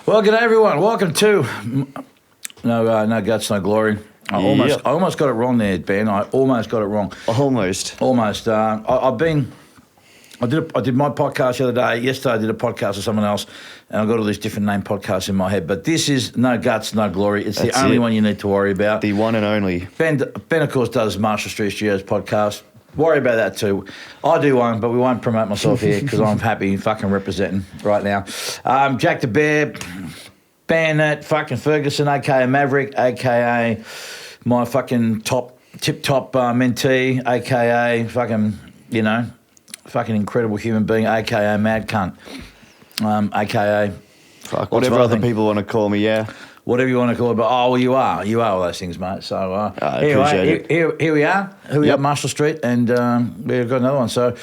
Well, g'day everyone. Welcome to No Guts, No Glory. I almost got it wrong there, Ben. I almost got it wrong. Almost. I did my podcast the other day. Yesterday I did a podcast with someone else, and I've got all these different name podcasts in my head. But this is No Guts, No Glory. It's the only one you need to worry about. The one and only. Ben, of course, does Marshall Street Studios podcast. Worry about that too. I do one, but we won't promote myself here because I'm happy fucking representing right now. Jack the Bear, Bandit, fucking Ferguson, a.k.a. Maverick, a.k.a. my fucking tip-top mentee, a.k.a. fucking, fucking incredible human being, a.k.a. mad cunt, a.k.a. Fuck, whatever other people want to call me, yeah. Whatever you want to call it, but you are all those things, mate. So I appreciate it. Here we are. Here we are at Marshall Street, and we've got another one. So,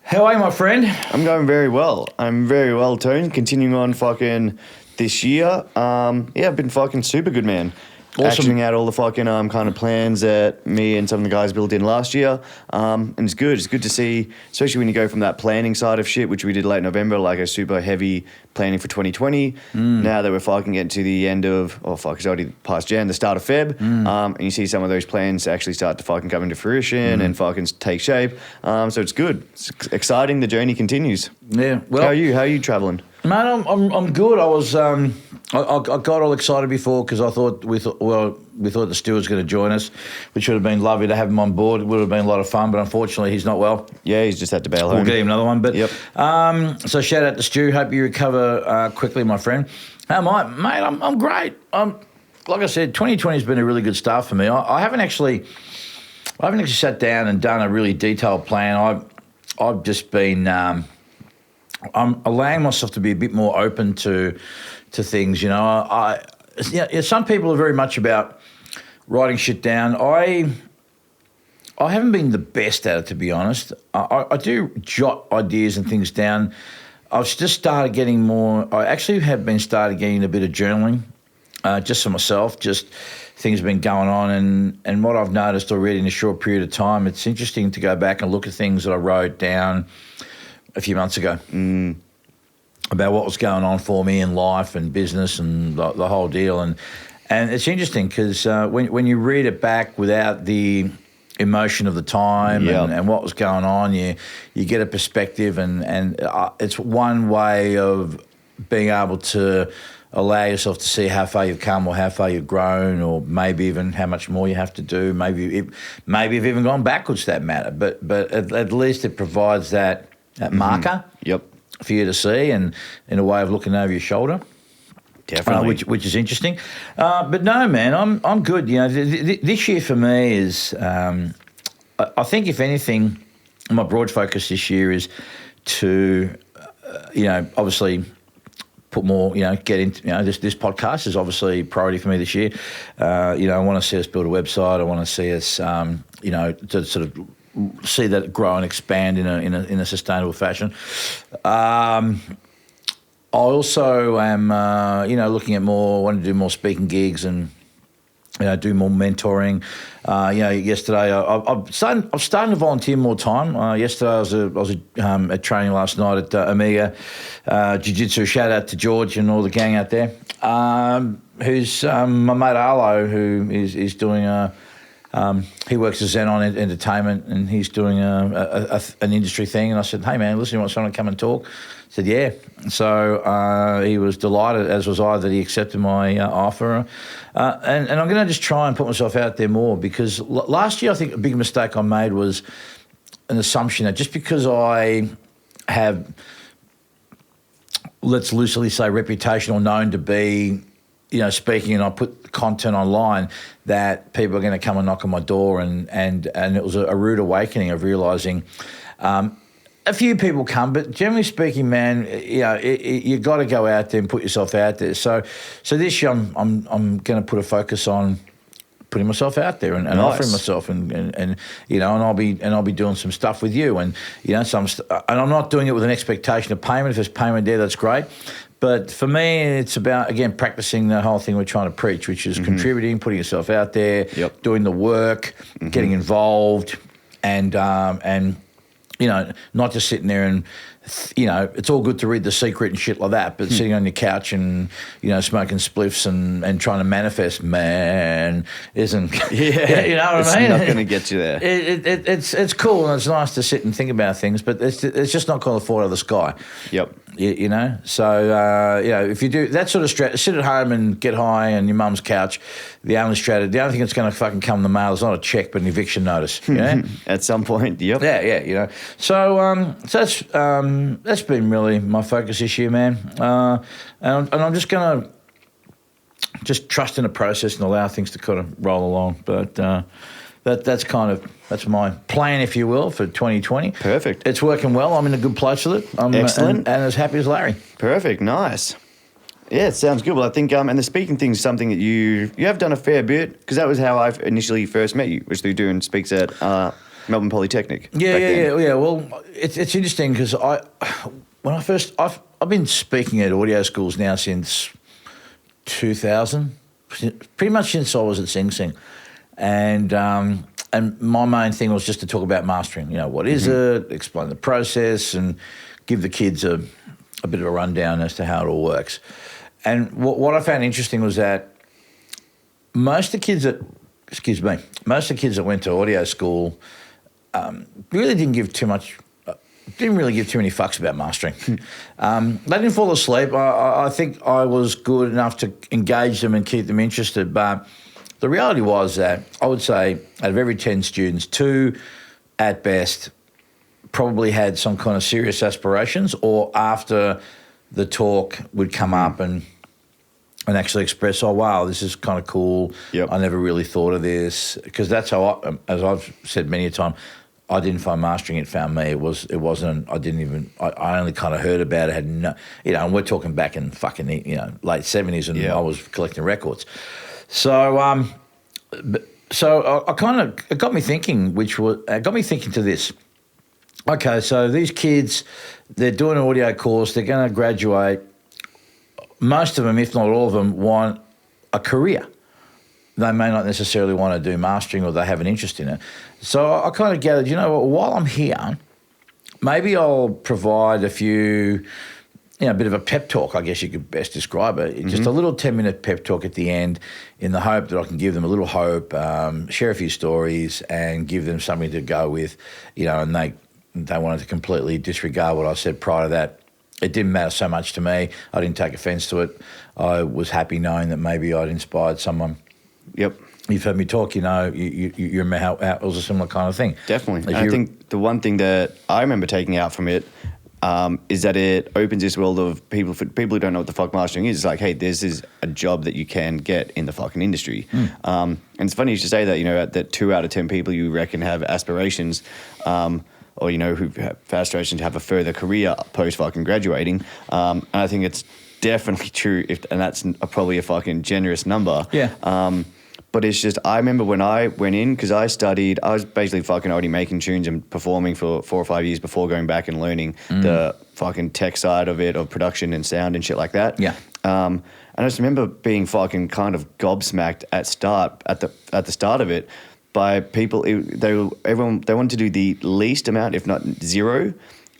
how are you, my friend? I'm going very well. I'm very well, Tone. Continuing on fucking this year. I've been fucking super good, man. Awesome. Actioning out all the fucking kind of plans that me and some of the guys built in last year. And it's good. It's good to see, especially when you go from that planning side of shit, which we did late November, like a super heavy planning for 2020. Now that we're fucking getting to the end of, it's already past Jan, the start of Feb. And you see some of those plans actually start to fucking come into fruition and fucking take shape. So it's good. It's exciting. The journey continues. Yeah. Well, how are you? How are you traveling? Mate, I'm good. I was I got all excited before because we thought the steward's going to join us, which would have been lovely to have him on board. It would have been a lot of fun, but unfortunately he's not well. Yeah, he's just had to bail home. We'll get him another one. But yep. So shout out to Stu. Hope you recover quickly, my friend. How am I, mate? I'm great. Like I said, 2020 has been a really good start for me. I haven't actually sat down and done a really detailed plan. I've just been. I'm allowing myself to be a bit more open to things. Some people are very much about writing shit down. I haven't been the best at it, to be honest. I do jot ideas and things down. I've just started getting more. I actually have been started getting a bit of journaling, just for myself. Just things have been going on, and what I've noticed already in a short period of time, it's interesting to go back and look at things that I wrote down a few months ago about what was going on for me in life and business and the whole deal. And it's interesting because when you read it back without the emotion of the time and what was going on, you get a perspective, and it's one way of being able to allow yourself to see how far you've come or how far you've grown, or maybe even how much more you have to do. Maybe you've even gone backwards for that matter. But at least it provides that marker for you to see, and in a way of looking over your shoulder. Definitely. Which is interesting. But no, man, I'm good. This year for me is, I think if anything, my broad focus this year is to, obviously put more, get into, this podcast is obviously priority for me this year. I want to see us build a website. I want to see us, to sort of see that grow and expand in a sustainable fashion. I also am, looking at want to do more speaking gigs and, do more mentoring. Yesterday I'm starting to volunteer more time. Yesterday I was at training last night at Omega Jiu-Jitsu. Shout out to George and all the gang out there. Who's my mate Arlo, who is doing he works at Xenon Entertainment, and he's doing an industry thing. And I said, hey, man, listen, you want someone to come and talk? He said, yeah. So he was delighted, as was I, that he accepted my offer. And I'm going to just try and put myself out there more, because last year I think a big mistake I made was an assumption that just because I have, let's loosely say, reputation or known to be, speaking, and I put content online, that people are going to come and knock on my door, and it was a rude awakening of realising a few people come, but generally speaking, man, you got to go out there and put yourself out there. So this year I'm going to put a focus on putting myself out there and offering myself, and I'll be doing some stuff with you, and and I'm not doing it with an expectation of payment. If there's payment there, that's great. But for me, it's about, again, practicing the whole thing we're trying to preach, which is contributing, putting yourself out there, doing the work, getting involved, and not just sitting there and you know, it's all good to read The Secret and shit like that, but sitting on your couch and, you know, smoking spliffs and trying to manifest, man, isn't. Yeah, you know what it's I mean? not going to get you there. It's cool and it's nice to sit and think about things, but it's just not going to fall out of the sky. Yep. You know, so you know, if you do that sort of sit at home and get high on your mum's couch, the only thing that's going to fucking come in the mail is not a check but an eviction notice. You know? At some point, yep. Yeah, you know. So that's been really my focus this year, man. And I'm just going to trust in the process and allow things to kind of roll along. But that's my plan, if you will, for 2020. Perfect. It's working well. I'm in a good place with it. I'm Excellent. and as happy as Larry. Perfect. Nice. Yeah, it sounds good. Well, I think, and the speaking thing is something that you have done a fair bit, because that was how I initially first met you, was through doing speaks at Melbourne Polytechnic. Yeah. Well, it's interesting because I've been speaking at audio schools now since 2000, pretty much since I was at Sing Sing. And my main thing was just to talk about mastering. You know, what is it? Explain the process and give the kids a bit of a rundown as to how it all works. And what I found interesting was that most of the kids that went to audio school really didn't give too many fucks about mastering. They didn't fall asleep. I think I was good enough to engage them and keep them interested, but the reality was that I would say out of every 10 students, 2 at best probably had some kind of serious aspirations, or after the talk would come up and actually express, oh, wow, this is kind of cool. Yep. I never really thought of this. Because that's how, as I've said many a time, I didn't find mastering, it found me. It wasn't, I only kind of heard about it, had no, you know, and we're talking back in fucking, you know, late 70s and I was collecting records. So, it got me thinking to this. Okay, so these kids, they're doing an audio course, they're going to graduate. Most of them, if not all of them, want a career. They may not necessarily want to do mastering, or they have an interest in it. So I kind of gathered, you know what, while I'm here, maybe I'll provide a few, you know, a bit of a pep talk, I guess you could best describe it. Just a little 10-minute pep talk at the end, in the hope that I can give them a little hope, share a few stories and give them something to go with, you know, and they wanted to completely disregard what I said prior to that. It didn't matter so much to me. I didn't take offence to it. I was happy knowing that maybe I'd inspired someone. Yep. You've heard me talk, you know, you remember how it was a similar kind of thing. Definitely. I think the one thing that I remember taking out from it is that it opens this world of people who don't know what the fuck mastering is. It's like, hey, this is a job that you can get in the fucking industry. And it's funny you should say that, you know, that 2 out of 10 people you reckon have aspirations, or, you know, who have aspirations to have a further career post fucking graduating. And I think it's definitely true, and that's probably a fucking generous number. Yeah. But it's just, I remember when I went in, because I was basically fucking already making tunes and performing for 4 or 5 years before going back and learning the fucking tech side of it, of production and sound and shit like that. Yeah. And I just remember being fucking kind of gobsmacked at the start of it by people. They wanted to do the least amount, if not zero,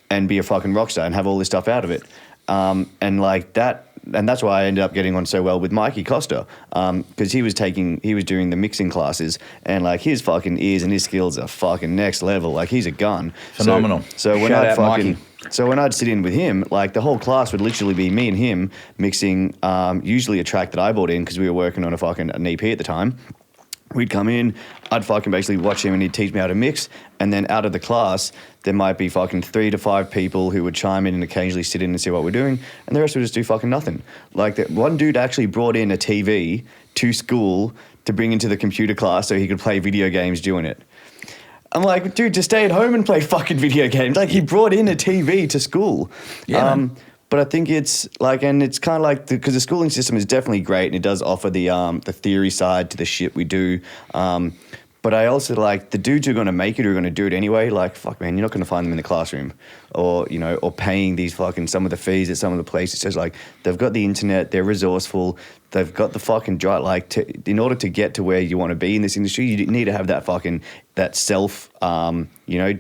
and be a fucking rock star and have all this stuff out of it. And like that. And that's why I ended up getting on so well with Mikey Costa, because he was doing the mixing classes, and like his fucking ears and his skills are fucking next level. Like he's a gun. Phenomenal. So when I'd sit in with him, like the whole class would literally be me and him mixing, usually a track that I brought in because we were working on an EP at the time. We'd come in, I'd fucking basically watch him and he'd teach me how to mix. And then out of the class, there might be fucking 3 to 5 people who would chime in and occasionally sit in and see what we're doing. And the rest would just do fucking nothing. Like that one dude actually brought in a TV to school to bring into the computer class so he could play video games doing it. I'm like, dude, just stay at home and play fucking video games. Like he brought in a TV to school. Yeah, but I think it's like, and it's kind of like, because the schooling system is definitely great and it does offer the theory side to the shit we do. But I also like the dudes who are going to make it, who are going to do it anyway. Like, fuck, man, you're not going to find them in the classroom, or or paying these fucking some of the fees at some of the places. It's just like they've got the internet, they're resourceful, they've got the fucking drive. Like, in order to get to where you want to be in this industry, you need to have that self,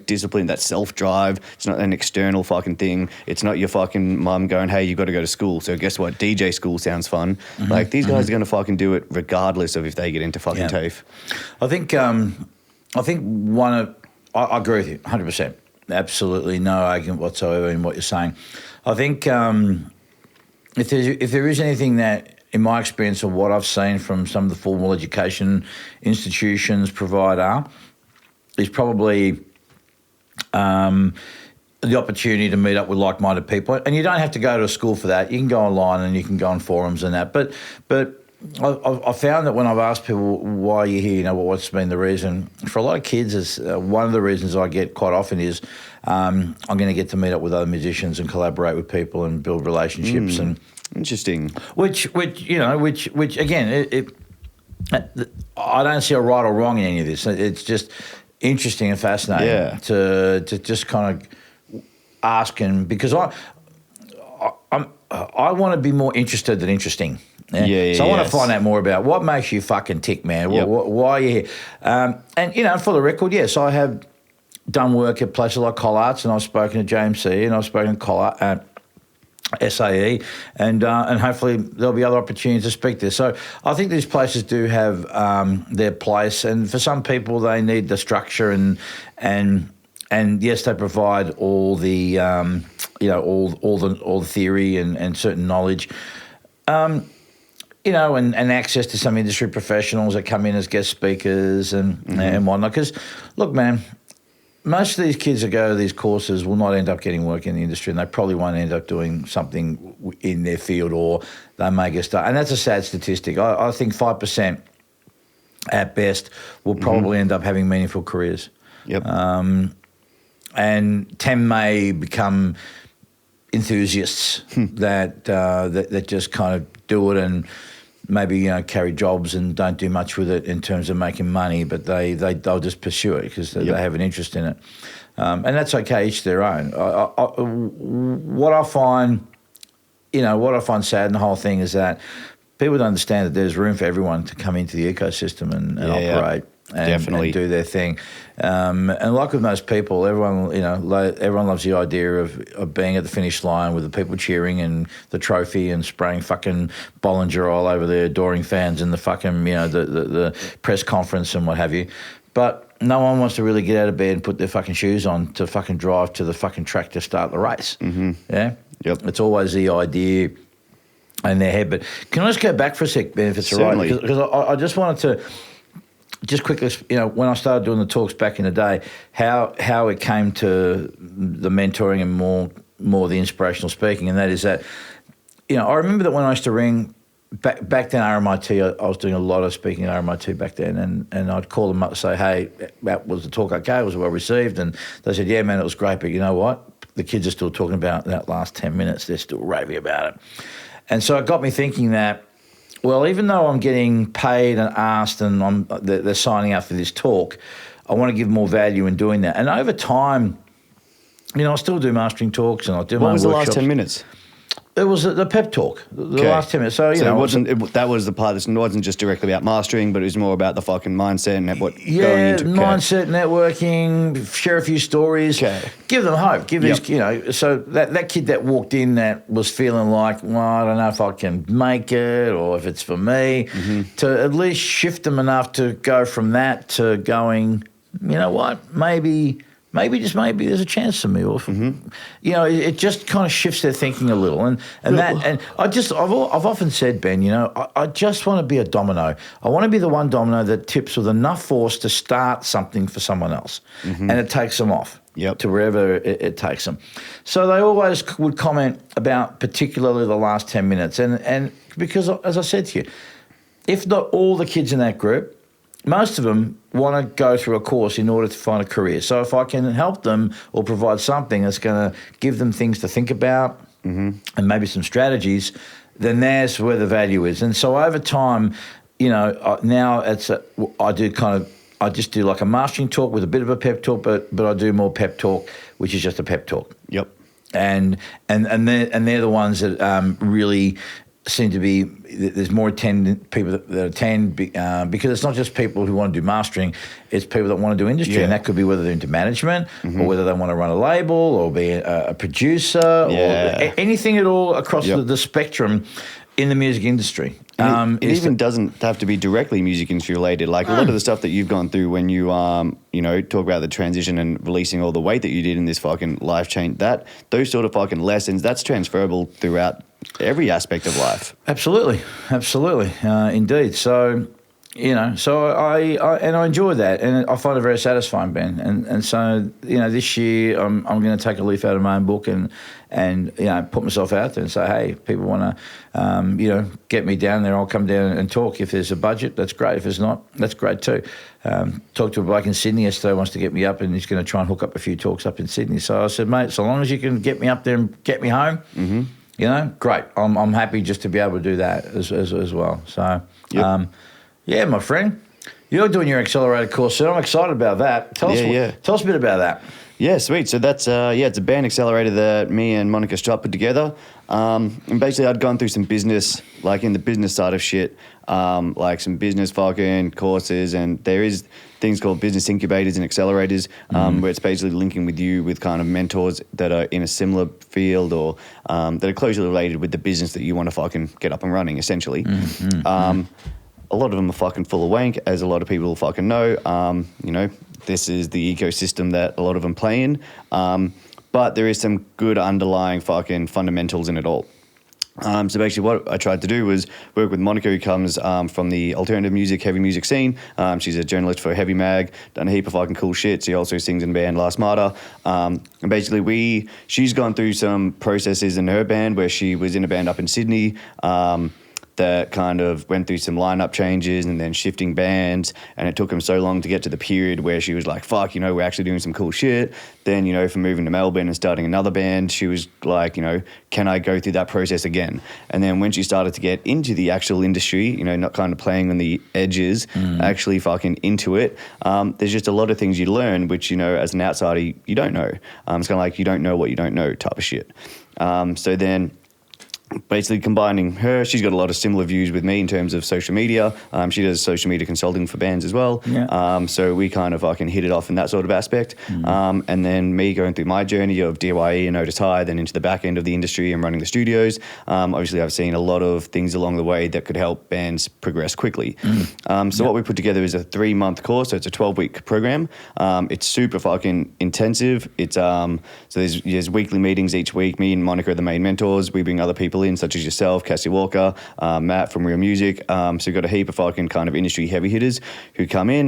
discipline, that self drive. It's not an external fucking thing. It's not your fucking mum going, hey, you got to go to school. So guess what? DJ school sounds fun. Like, these guys are going to fucking do it regardless of if they get into fucking TAFE. I think I agree with you 100%. Absolutely no argument whatsoever in what you're saying. I think if there is anything that, in my experience of what I've seen from some of the formal education institutions provide is probably the opportunity to meet up with like-minded people. And you don't have to go to a school for that. You can go online and you can go on forums and that. But I found that when I've asked people, why are you here, what's been the reason, for a lot of kids, is one of the reasons I get quite often is I'm going to get to meet up with other musicians and collaborate with people and build relationships. And interesting. Which again, I don't see a right or wrong in any of this. It's just interesting and fascinating to just kind of ask, and because I want to be more interested than interesting. So I want to find out more about what makes you fucking tick, man. Why are you here? And for the record, yes, I have done work at places like Collards, and I've spoken to JMC, and I've spoken to SAE, and hopefully there'll be other opportunities to speak there. So I think these places do have their place, and for some people they need the structure and yes, they provide all the all the theory and certain knowledge. And access to some industry professionals that come in as guest speakers and whatnot. Because, look, man, most of these kids that go to these courses will not end up getting work in the industry, and they probably won't end up doing something in their field, or they may get started. And that's a sad statistic. I think 5% at best will probably end up having meaningful careers. Yep. And 10 may become enthusiasts that just kind of do it and maybe carry jobs and don't do much with it in terms of making money, but they'll just pursue it because they have an interest in it, and that's okay. Each their own. What I find sad in the whole thing is that people don't understand that there's room for everyone to come into the ecosystem and operate. And do their thing, and like with most people, everyone loves the idea of being at the finish line with the people cheering and the trophy and spraying fucking Bollinger all over their adoring fans in the fucking the press conference and what have you. But no one wants to really get out of bed and put their fucking shoes on to fucking drive to the fucking track to start the race. Yeah, Yep. It's always the idea in their head. But can I just go back for a sec, Ben, if it's all right? Because I just wanted to. Just quickly, when I started doing the talks back in the day, how it came to the mentoring and more the inspirational speaking, and that is that, I remember that when I used to ring, back then RMIT, I was doing a lot of speaking at RMIT back then, and I'd call them up and say, hey, was the talk okay? Was it well received? And they said, yeah, man, it was great, but you know what? The kids are still talking about that last 10 minutes. They're still raving about it. And so it got me thinking that, well, even though I'm getting paid and asked and they're signing up for this talk, I want to give more value in doing that. And over time, I still do mastering talks and I do my workshops. What was the last 10 minutes? It was the pep talk, the last 10 minutes. So, it wasn't. That was the part that wasn't just directly about mastering, but it was more about the fucking mindset and going into mindset, networking, share a few stories, give them hope. Give these, so that kid that walked in that was feeling like, well, I don't know if I can make it or if it's for me, to at least shift them enough to go from that to going, you know what, maybe there's a chance for me, or it just kind of shifts their thinking a little, and I've often said, Ben, I just want to be a domino. I want to be the one domino that tips with enough force to start something for someone else, and it takes them off to wherever it takes them. So they always would comment about particularly the last 10 minutes, and because as I said to you, if not all the kids in that group, most of them want to go through a course in order to find a career. So if I can help them or provide something that's going to give them things to think about and maybe some strategies, then there's where the value is. And so over time, now I just do like a mastering talk with a bit of a pep talk, but I do more pep talk, which is just a pep talk. Yep. And they're the ones that really seem to be there's more people that attend because it's not just people who want to do mastering, it's people that want to do industry, and that could be whether they're into management or whether they want to run a label or be a producer or anything at all across the spectrum in the music industry. It even doesn't have to be directly music industry related. Like a lot of the stuff that you've gone through when you, talk about the transition and releasing all the weight that you did in this fucking life change, those sort of fucking lessons, that's transferable throughout every aspect of life. Absolutely, indeed. So, I enjoy that, and I find it very satisfying, Ben. And so, this year I'm going to take a leaf out of my own book and put myself out there and say, hey, people want to, get me down there. I'll come down and talk. If there's a budget, that's great. If there's not, that's great too. Talked to a bloke in Sydney yesterday, wants to get me up, and he's going to try and hook up a few talks up in Sydney. So I said, mate, so long as you can get me up there and get me home, great. I'm happy just to be able to do that as well. So, yeah, my friend, you're doing your accelerator course, so I'm excited about that. Tell us a bit about that. Yeah, sweet. So that's it's a band accelerator that me and Monica Strutt put together. And basically, I'd gone through some business, like in the business side of shit, like some business fucking courses, and there is things called business incubators and accelerators, where it's basically linking with you with kind of mentors that are in a similar field or that are closely related with the business that you want to fucking get up and running, essentially. A lot of them are fucking full of wank, as a lot of people fucking know. This is the ecosystem that a lot of them play in. But there is some good underlying fucking fundamentals in it all. So basically what I tried to do was work with Monica, who comes from the alternative music, heavy music scene. She's a journalist for Heavy Mag, done a heap of fucking cool shit. She also sings in the band Last Martyr. And basically she's gone through some processes in her band where she was in a band up in Sydney, that kind of went through some lineup changes and then shifting bands, and it took them so long to get to the period where she was like, fuck, we're actually doing some cool shit. Then, from moving to Melbourne and starting another band, she was like, can I go through that process again? And then when she started to get into the actual industry, not kind of playing on the edges, actually fucking into it, there's just a lot of things you learn, which, as an outsider, you don't know. It's kind of like you don't know what you don't know type of shit. So then basically combining her, she's got a lot of similar views with me in terms of social media. She does social media consulting for bands as well. So we kind of fucking hit it off in that sort of aspect. And then me going through my journey of DYE and Otis High, then into the back end of the industry and running the studios. Obviously, I've seen a lot of things along the way that could help bands progress quickly. So what we put together is a 3-month course. So it's a 12-week program. It's super fucking intensive. It's so there's weekly meetings each week. Me and Monica are the main mentors. We bring other people in, such as yourself, Cassie Walker, Matt from Real Music. So we've got a heap of fucking kind of industry heavy hitters who come in.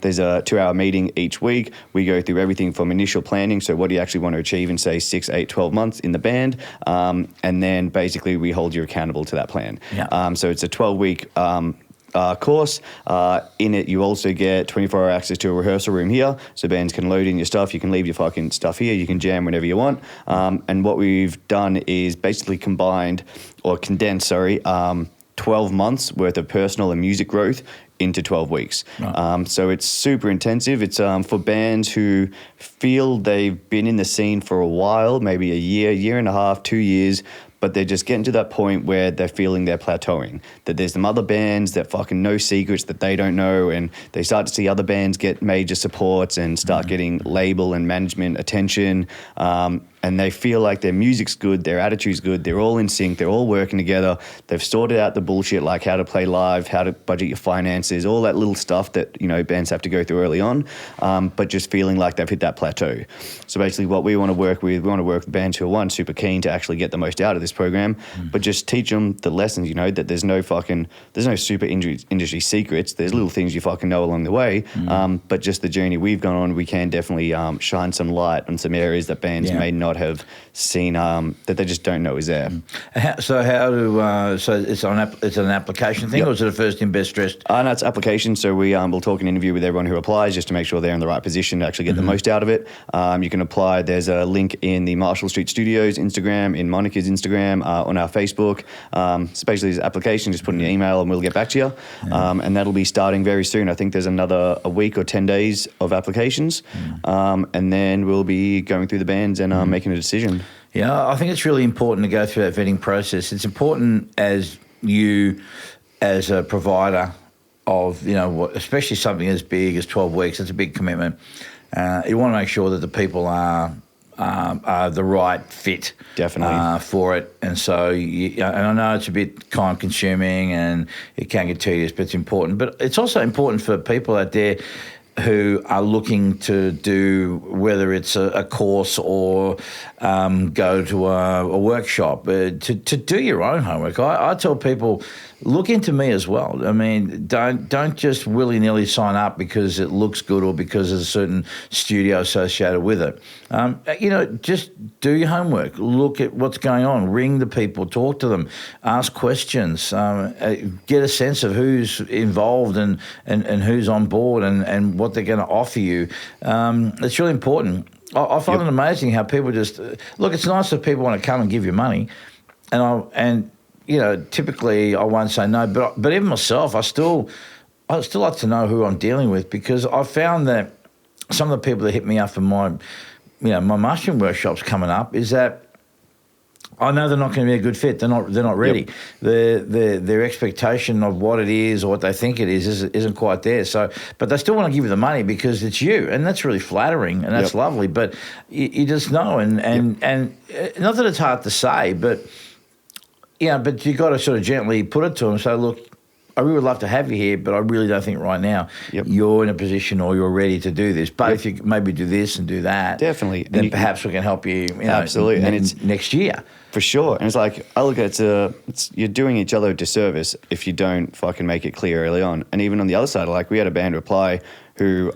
There's a 2-hour meeting each week. We go through everything from initial planning, so what do you actually want to achieve in, say, 6, 8, 12 months in the band, and then basically we hold you accountable to that plan. So it's a 12-week course. In it, you also get 24-hour access to a rehearsal room here, so bands can load in your stuff. You can leave your fucking stuff here. You can jam whenever you want. And what we've done is basically condensed 12 months worth of personal and music growth into 12 weeks. So it's super intensive. It's for bands who feel they've been in the scene for a while, maybe a year and a half, 2 years, but they're just getting to that point where they're feeling they're plateauing, that there's some other bands that fucking know secrets that they don't know, and they start to see other bands get major supports and start getting label and management attention, and they feel like their music's good, their attitude's good, they're all in sync, they're all working together, they've sorted out the bullshit like how to play live, how to budget your finances, all that little stuff that, bands have to go through early on, but just feeling like they've hit that plateau. So basically what we want to work with, bands who are, one, super keen to actually get the most out of this program, but just teach them the lessons, that there's no super industry secrets, there's little things you fucking know along the way, but just the journey we've gone on, we can definitely shine some light on some areas that bands may not have seen, that they just don't know is there. So it's an application thing, or is it a first in best dressed? No, it's application. So we'll talk an interview with everyone who applies just to make sure they're in the right position to actually get the most out of it. You can apply. There's a link in the Marshall Street Studios Instagram, in Monica's Instagram, on our Facebook. So basically, it's an application. Just put in your email and we'll get back to you. And that'll be starting very soon. I think there's another a week or 10 days of applications, and then we'll be going through the bands and making a decision. Yeah, I think it's really important to go through that vetting process. It's important as you as a provider of, especially something as big as 12 weeks, it's a big commitment. You want to make sure that the people are the right fit, definitely, for it. And so, and I know it's a bit time consuming and it can get tedious, but it's important. But it's also important for people out there who are looking to do, whether it's a course or go to a workshop, to do your own homework. I tell people, look into me as well. I mean, don't just willy-nilly sign up because it looks good or because there's a certain studio associated with it. Just do your homework. Look at what's going on. Ring the people, talk to them, ask questions, get a sense of who's involved and who's on board and what they're going to offer you. It's really important. I find it amazing how people just look. It's nice if people want to come and give you money, and typically I won't say no. But even myself, I still like to know who I'm dealing with, because I found that some of the people that hit me up for my mushroom workshops coming up is that I know they're not going to be a good fit. They're not ready. Yep. Their expectation of what it is or what they think it is isn't quite there. So, but they still want to give you the money because it's you, and that's really flattering and that's lovely. But you just know, and not that it's hard to say, but but you got to sort of gently put it to them. So look, I really would love to have you here, but I really don't think right now you're in a position or you're ready to do this. But if you maybe do this and do that, definitely, then perhaps we can help you. Absolutely, and it's next year for sure. And it's like, I look at it's you're doing each other a disservice if you don't fucking make it clear early on. And even on the other side, like we had a band reply who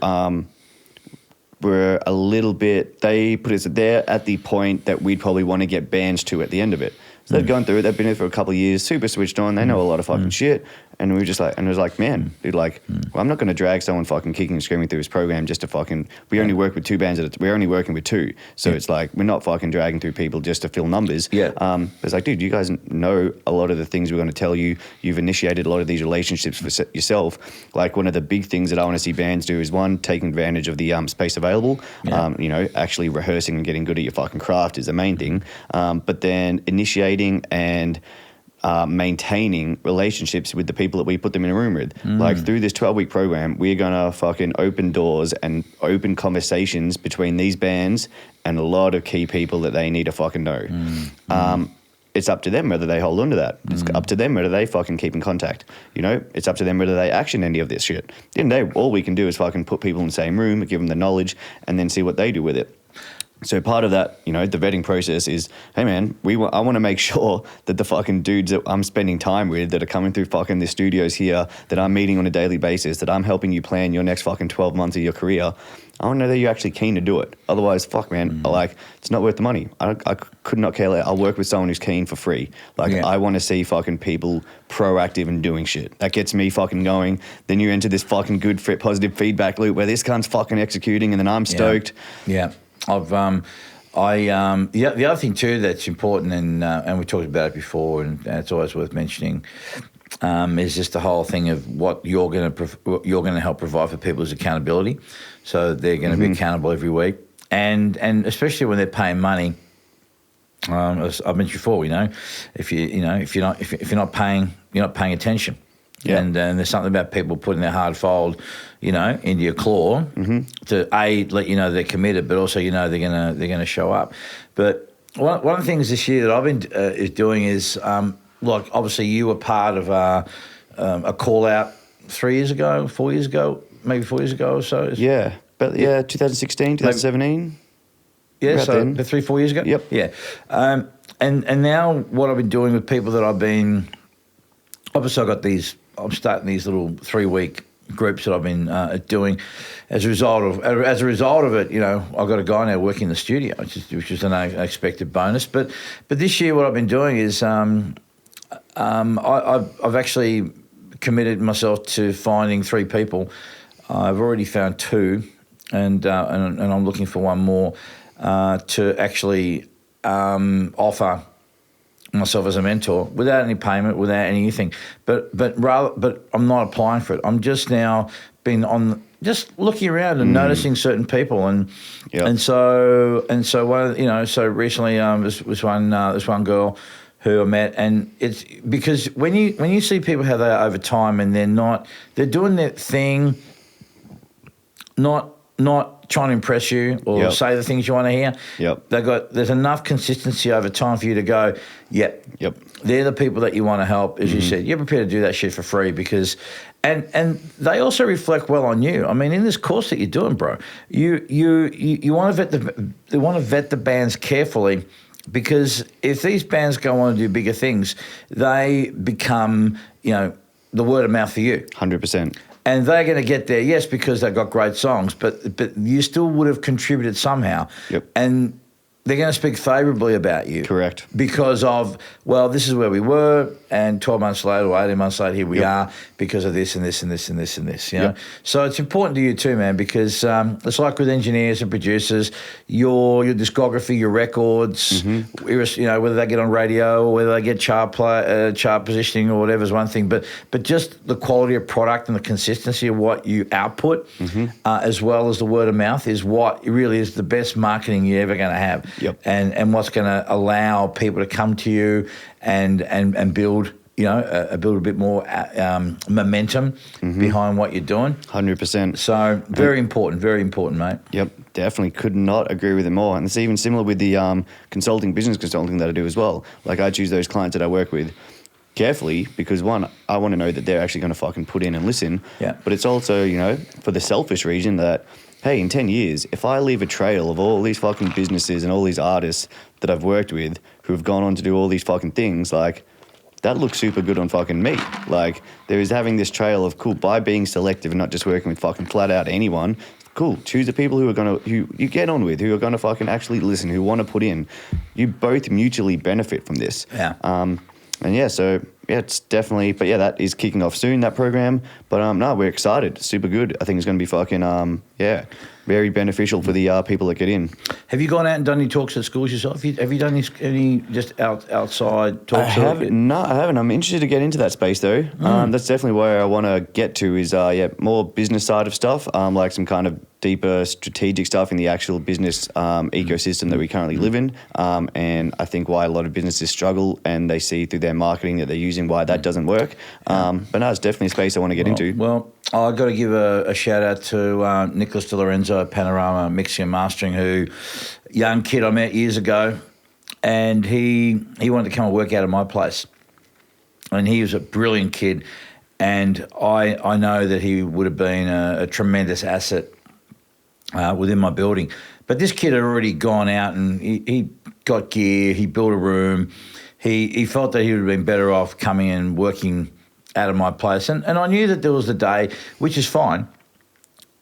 were a little bit. They put us there at the point that we'd probably want to get bands to at the end of it. So they've gone through it. They've been here for a couple of years, super switched on. They know a lot of fucking shit. And we were just like, and it was like, man, dude, like, well, I'm not going to drag someone fucking kicking and screaming through his program just to fucking. We only work with two bands we're only working with two, so it's like we're not fucking dragging through people just to fill numbers. It's like, dude, you guys know a lot of the things we're going to tell you. You've initiated a lot of these relationships for yourself. Like one of the big things that I want to see bands do is one, taking advantage of the space available. Actually rehearsing and getting good at your fucking craft is the main thing. But then initiating and maintaining relationships with the people that we put them in a room with. Like through this 12-week program, we're going to fucking open doors and open conversations between these bands and a lot of key people that they need to fucking know. It's up to them whether they hold on to that. It's up to them whether they fucking keep in contact. It's up to them whether they action any of this shit. At the end of the day, all we can do is fucking put people in the same room, give them the knowledge, and then see what they do with it. So part of that, the vetting process is, hey man, I want to make sure that the fucking dudes that I'm spending time with, that are coming through fucking the studios here, that I'm meeting on a daily basis, that I'm helping you plan your next fucking 12 months of your career, I want to know that you're actually keen to do it. Otherwise, fuck man, it's not worth the money. I could not care less. I'll work with someone who's keen for free. I want to see fucking people proactive and doing shit. That gets me fucking going. Then you enter this fucking good, positive feedback loop where this cunt's fucking executing and then I'm stoked. Yeah. The other thing too that's important, and we talked about it before, and it's always worth mentioning, is just the whole thing of what you're going to help provide for people is accountability. So they're going to be accountable every week, and especially when they're paying money. As I've mentioned before, if you're not paying, you're not paying attention. Yeah. And there's something about people putting their hard fold, into your claw to let you know they're committed, but also they're gonna show up. But one of the things this year that I've been doing is obviously you were part of a call out 4 years ago or so. Yeah, but 2016, 2017. Yeah, so 3-4 years ago. Yep. Yeah, and now what I've been doing with people that I've been, obviously I'm starting these little 3-week groups that I've been doing. As a result of it, I've got a guy now working in the studio, which is an unexpected bonus. But this year, what I've been doing is I've actually committed myself to finding 3 people. I've already found 2, and I'm looking for one more to actually offer myself as a mentor without any payment, without anything, but I'm not applying for it. I'm just now just looking around and noticing certain people, and so one, so recently this one girl who I met, and it's because when you see people how they are over time, and they're doing their thing, not trying to impress you or say the things you want to hear. There's enough consistency over time for you to go, yep. They're the people that you want to help, as you said. You're prepared to do that shit for free because, and they also reflect well on you. I mean, in this course that you're doing, bro, you want to vet the bands carefully. Because if these bands go on to do bigger things, they become, the word of mouth for you. 100%. And they're going to get there, yes, because they've got great songs, but you still would have contributed somehow. And they're going to speak favourably about you. Correct. Because of, well, this is where we were, and 12 months later or 18 months later, here we are because of this and this and this and this and this, you know? So it's important to you too, man, because it's like with engineers and producers, your discography, your records, whether they get on radio or whether they get chart positioning or whatever is one thing, but just the quality of product and the consistency of what you output, as well as the word of mouth, is what really is the best marketing you're ever going to have. And what's going to allow people to come to you and build, build a bit more momentum behind what you're doing. 100%. So very important, mate. Yep, definitely could not agree with it more. And it's even similar with the business consulting that I do as well. Like I choose those clients that I work with carefully because one, I want to know that they're actually going to fucking put in and listen. But it's also, for the selfish reason that, hey, in 10 years, if I leave a trail of all these fucking businesses and all these artists that I've worked with who have gone on to do all these fucking things, like, that looks super good on fucking me. Like, there is having this trail of, cool, by being selective and not just working with fucking flat out anyone, cool, choose the people who you get on with, who are going to fucking actually listen, who want to put in. You both mutually benefit from this. It's definitely, but that is kicking off soon, that program. But no, we're excited. Super good. I think it's going to be fucking, very beneficial for the people that get in. Have you gone out and done any talks at schools yourself? Have you done any just outside talks? I haven't. No, I haven't. I'm interested to get into that space though. That's definitely where I want to get to is, more business side of stuff, like some kind of deeper strategic stuff in the actual business ecosystem that we currently live in. And I think why a lot of businesses struggle and they see through their marketing that they're using why that doesn't work. But no, it's definitely a space I want to get into. Well, I've got to give a shout out to Nicholas Lorenzo, Panorama Mixing and Mastering, young kid I met years ago, and he wanted to come and work out of my place. And he was a brilliant kid, and I know that he would have been a tremendous asset within my building. But this kid had already gone out and he got gear, he built a room. He felt that he would have been better off coming and working out of my place. And I knew that there was a day, which is fine,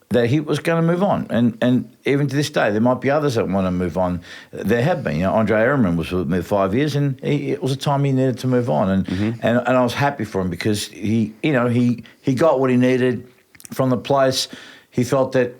that he was going to move on. And even to this day, there might be others that want to move on. There have been. Andre Ehrenman was with me 5 years, and it was a time he needed to move on. And I was happy for him because he got what he needed from the place. He felt that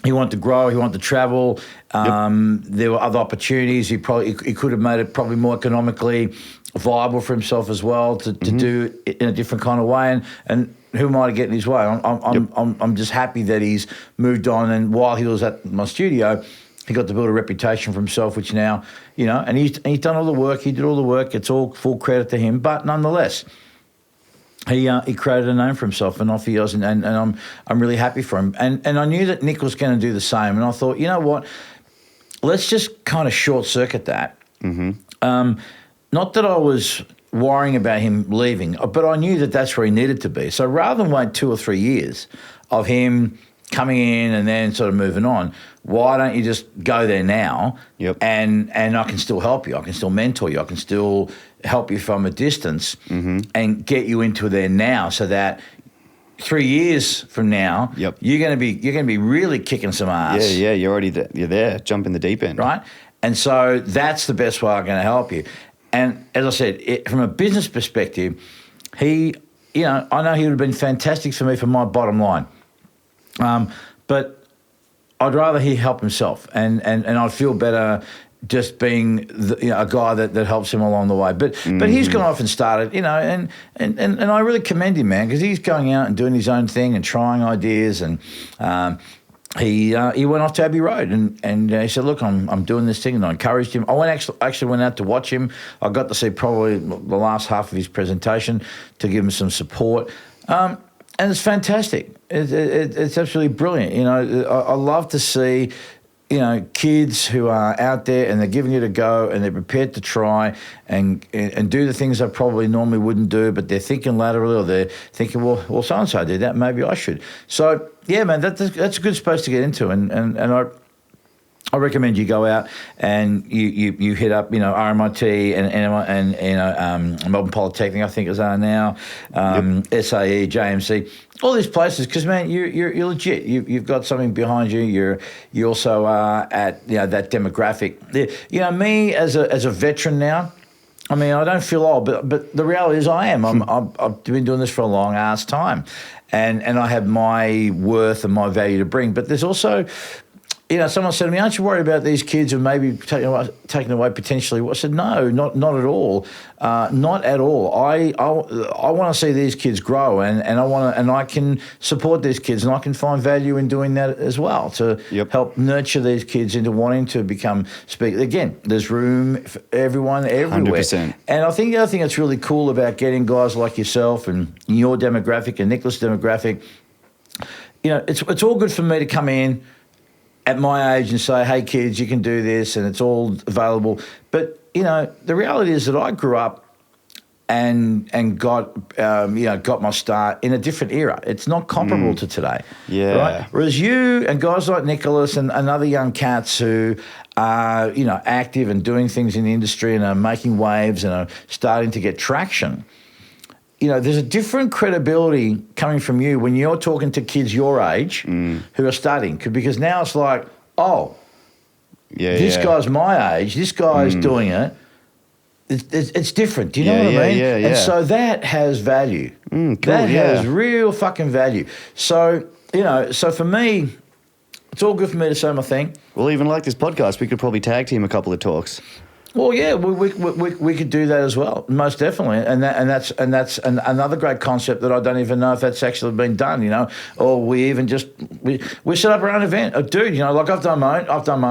he wanted to grow, he wanted to travel. There were other opportunities. He could have made it probably more economically viable for himself as well to do it in a different kind of way. And who am I to get in his way? I'm just happy that he's moved on. And while he was at my studio, he got to build a reputation for himself, which now, and he's done all the work. He did all the work. It's all full credit to him. But nonetheless, he created a name for himself, and off he goes, and I'm really happy for him. And I knew that Nick was going to do the same, and I thought, you know what, let's just kind of short circuit that. Not that I was worrying about him leaving, but I knew that that's where he needed to be. So rather than wait 2 or 3 years of him coming in and then sort of moving on, why don't you just go there now? And I can still help you. I can still mentor you. I can still help you from a distance and get you into there now, so that 3 years from now, you're going to be really kicking some ass. Yeah, you're already there. You're there. Jump in the deep end, right? And so that's the best way I'm going to help you. And as I said, from a business perspective, I know he would have been fantastic for me for my bottom line. But I'd rather he help himself, and I'd feel better just being a guy that helps him along the way. But he's gone off and started, and I really commend him, man, because he's going out and doing his own thing and trying ideas, and he went off to Abbey Road and he said, look, I'm doing this thing, and I encouraged him. I actually went out to watch him. I got to see probably the last half of his presentation to give him some support. And it's fantastic. It's absolutely brilliant. You know, I love to see, you know, kids who are out there and they're giving it a go and they're prepared to try and do the things they probably normally wouldn't do, but they're thinking laterally, or they're thinking, well, so-and-so did that, maybe I should. So, yeah, man, that's a good space to get into. And I recommend you go out and you hit up, you know, RMIT and you know, Melbourne Polytechnic, I think is now, SAE, JMC, all these places, because man, you're legit. You've got something behind you. You also are at, you know, that demographic. You know, me as a veteran now, I mean, I don't feel old, but the reality is I am. I've been doing this for a long ass time, and I have my worth and my value to bring. But there's also, you know, someone said to me, aren't you worried about these kids who maybe taken away potentially? I said, no, not at all. Not at all. I want to see these kids grow, and I can support these kids, and I can find value in doing that as well to help nurture these kids into wanting to become speakers. Again, there's room for everyone everywhere. 100%. And I think the other thing that's really cool about getting guys like yourself and your demographic and Nicholas' demographic, you know, it's all good for me to come in at my age and say, hey, kids, you can do this, and it's all available. But, you know, the reality is that I grew up and got, you know, got my start in a different era. It's not comparable to today. Yeah. Right? Whereas you and guys like Nicholas and other young cats who are, you know, active and doing things in the industry and are making waves and are starting to get traction, you know, there's a different credibility coming from you when you're talking to kids your age who are studying, because now it's like, oh, this guy's my age, this guy's doing it. It's different. Do you know what I mean? Yeah. And so that has value. Cool, that has real fucking value. So, you know, so for me, it's all good for me to say my thing. Well, even like this podcast, we could probably tag team a couple of talks. Well, yeah, we could do that as well, most definitely, and that's another great concept that I don't even know if that's actually been done, you know, or we even just we set up our own event, dude, you know, like I've done my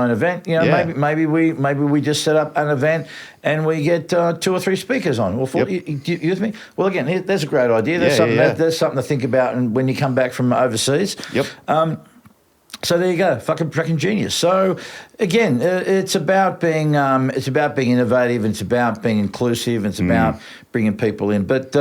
own event, you know, maybe we just set up an event and we get 2 or 3 speakers on, or 4, you with me? Well, again, there's a great idea. There's something to think about, and when you come back from overseas. So there you go, fucking genius. So again, it's about being innovative, it's about being inclusive, it's about bringing people in. But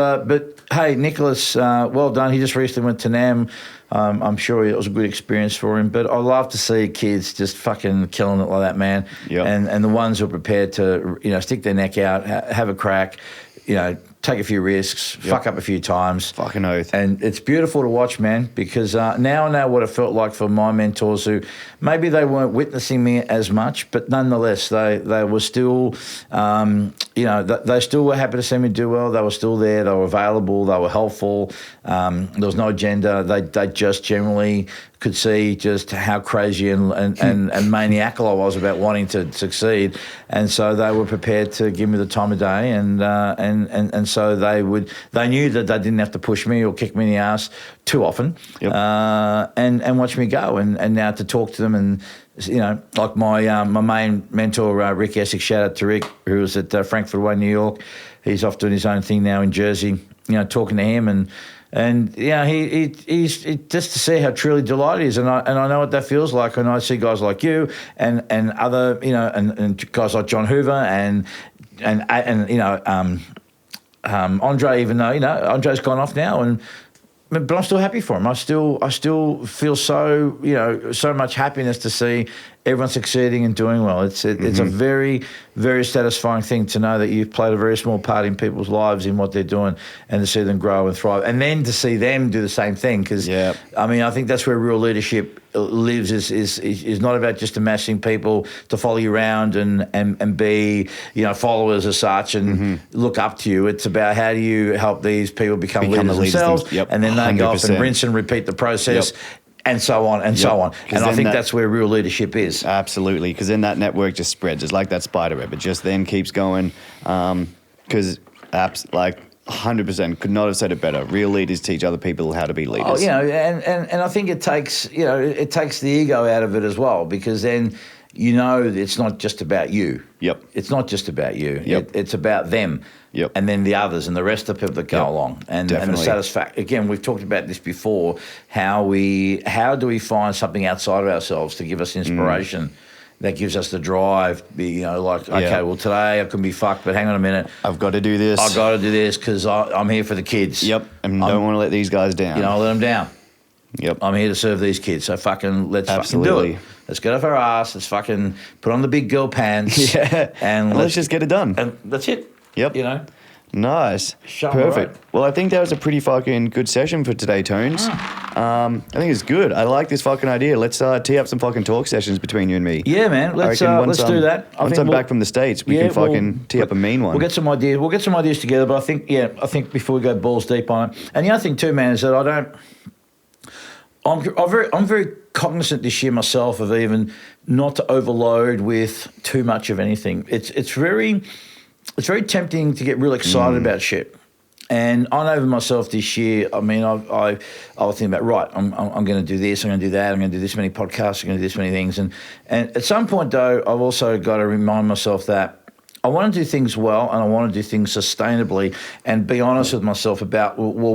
hey, Nicholas, well done. He just recently went to NAM. I'm sure it was a good experience for him. But I love to see kids just fucking killing it like that, man. And the ones who are prepared to, you know, stick their neck out, have a crack, you know, take a few risks, fuck up a few times. Fucking oath. And it's beautiful to watch, man, because now I know what it felt like for my mentors who maybe they weren't witnessing me as much, but nonetheless, they were still, you know, they still were happy to see me do well. They were still there. They were available. They were helpful. There was no agenda. They just generally could see just how crazy and maniacal I was about wanting to succeed, and so they were prepared to give me the time of day, and so they knew that they didn't have to push me or kick me in the ass too often, and watch me go, and now to talk to them, and you know, like my main mentor Rick Essex, shout out to Rick, who was at Frankfurt Way, New York. He's off doing his own thing now in Jersey. You know, talking to him and yeah, he's just to see how truly delighted he is, and I know what that feels like when I see guys like you and other, you know, and guys like John Hoover and you know, Andre, even though, you know, Andre's gone off now, but I'm still happy for him. I still feel so, you know, so much happiness to see everyone succeeding and doing well. It's a very, very satisfying thing to know that you've played a very small part in people's lives in what they're doing, and to see them grow and thrive, and then to see them do the same thing. Because I mean, I think that's where real leadership lives. Is not about just amassing people to follow you around and be, you know, followers as such and look up to you. It's about how do you help these people become leaders themselves, and then they 100%. Go off and rinse and repeat the process. And so on and so on. And I think that's where real leadership is. Absolutely, because then that network just spreads. It's like that spider web. It just then keeps going. Because apps like 100%. Could not have said it better. Real leaders teach other people how to be leaders. Oh, you know, and I think it takes the ego out of it as well, because then you know it's not just about you. Yep. It's not just about you. Yep. It's about them. Yep. And then the others and the rest of the people that go Yep. along. And Definitely. the satisfaction. Again, we've talked about this before, how do we find something outside of ourselves to give us inspiration that gives us the drive, okay, well, today I can be fucked, but hang on a minute. I've got to do this. I've got to do this because I'm here for the kids. Yep. And don't want to let these guys down. I'll let them down. Yep. I'm here to serve these kids, so let's fucking do Absolutely. it. Let's get off our ass. Let's fucking put on the big girl pants. Yeah. And let's just get it done. And that's it. Yep. You know. Nice. Shut Perfect. right. Well, I think that was a pretty fucking good session for today, Tones. I think it's good. I like this fucking idea. Let's tee up some fucking talk sessions between you and me. Yeah, man. Let's do that. Once I'm back from the States, we can fucking tee up a mean one. We'll get some ideas. We'll get some ideas together. But I think before we go balls deep on it, and the other thing too, man, is that I'm very cognizant this year myself of even not to overload with too much of anything. It's very tempting to get real excited about shit. And I know for myself this year, I mean, I was thinking about, right, I'm going to do this, I'm going to do that, I'm going to do this many podcasts, I'm going to do this many things. And at some point, though, I've also got to remind myself that I want to do things well and I want to do things sustainably and be honest with myself about, well,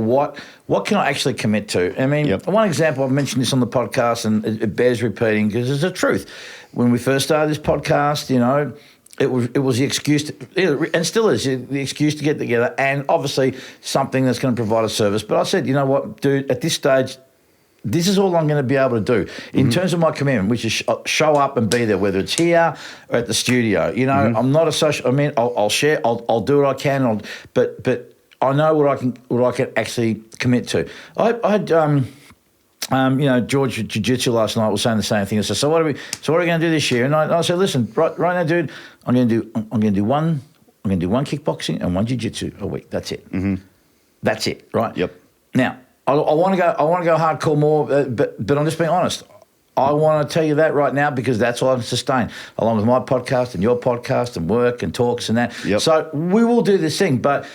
what can I actually commit to? I mean, one example, I've mentioned this on the podcast and it bears repeating because it's the truth. When we first started this podcast, it was the excuse, and still is, the excuse to get together and obviously something that's going to provide a service. But I said, you know what, dude, at this stage, this is all I'm going to be able to do in terms of my commitment, which is show up and be there, whether it's here or at the studio. I'm not a social. I mean, I'll share. I'll do what I can. But I know what I can actually commit to. I had George Jiu-Jitsu last night was saying the same thing. I said, so what are we going to do this year? And I said, listen, right now, dude, I'm going to do one kickboxing and one jiu-jitsu a week. That's it. That's it. Right. Yep. Now, I want to go hardcore more, but I'm just being honest. I want to tell you that right now because that's all I can sustain, along with my podcast and your podcast and work and talks and that. Yep. So we will do this thing, but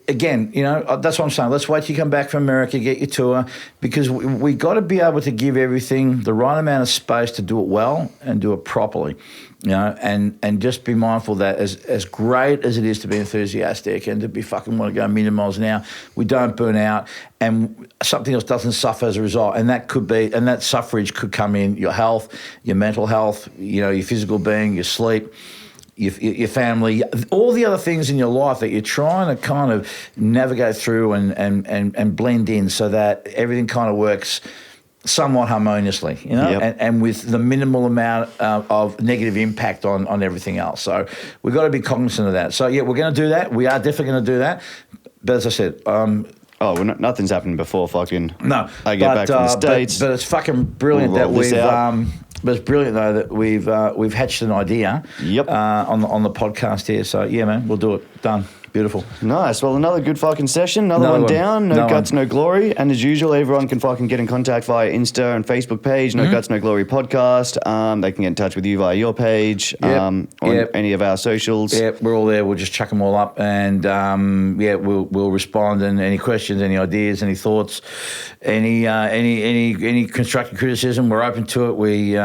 again, that's what I'm saying. Let's wait till you come back from America, get your tour, because we got to be able to give everything the right amount of space to do it well and do it properly. And just be mindful that as great as it is to be enthusiastic and to be fucking want to go a million miles an hour, we don't burn out and something else doesn't suffer as a result. And that suffrage could come in your health, your mental health, your physical being, your sleep, your family, all the other things in your life that you're trying to kind of navigate through and blend in so that everything kind of works somewhat harmoniously, and with the minimal amount of negative impact on everything else. So we've got to be cognizant of that. So, we're going to do that. We are definitely going to do that. But as I said... nothing's happened before fucking... No. I get back from the States. But it's fucking brilliant that we've... But it's brilliant, though, that we've hatched an idea on the podcast here. So, man, we'll do it. Done. Beautiful. Nice. Well, another good fucking session. Another one down. No guts, no glory. And as usual, everyone can fucking get in contact via Insta and Facebook page. No Guts, No Glory podcast. They can get in touch with you via your page or any of our socials. Yeah, we're all there. We'll just chuck them all up, and we'll respond. And any questions, any ideas, any thoughts, any constructive criticism, we're open to it. We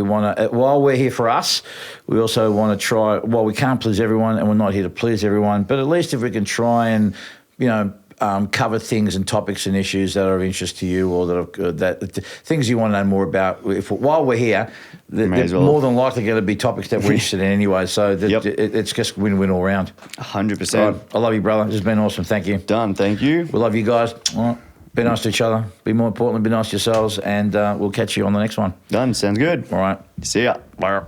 want to. While we're here for us, we also want to try. Well, we can't please everyone, and we're not here to please everyone. But at least if we can try and, cover things and topics and issues that are of interest to you, or that things you want to know more about, while we're here, they're more than likely going to be topics that we're interested in anyway. So it's just win-win all round. 100%. Right. I love you, brother. This has been awesome. Thank you. Done. Thank you. We love you guys. All right. Be nice to each other. Be more importantly, be nice to yourselves. And we'll catch you on the next one. Done. Sounds good. All right. See ya. Bye.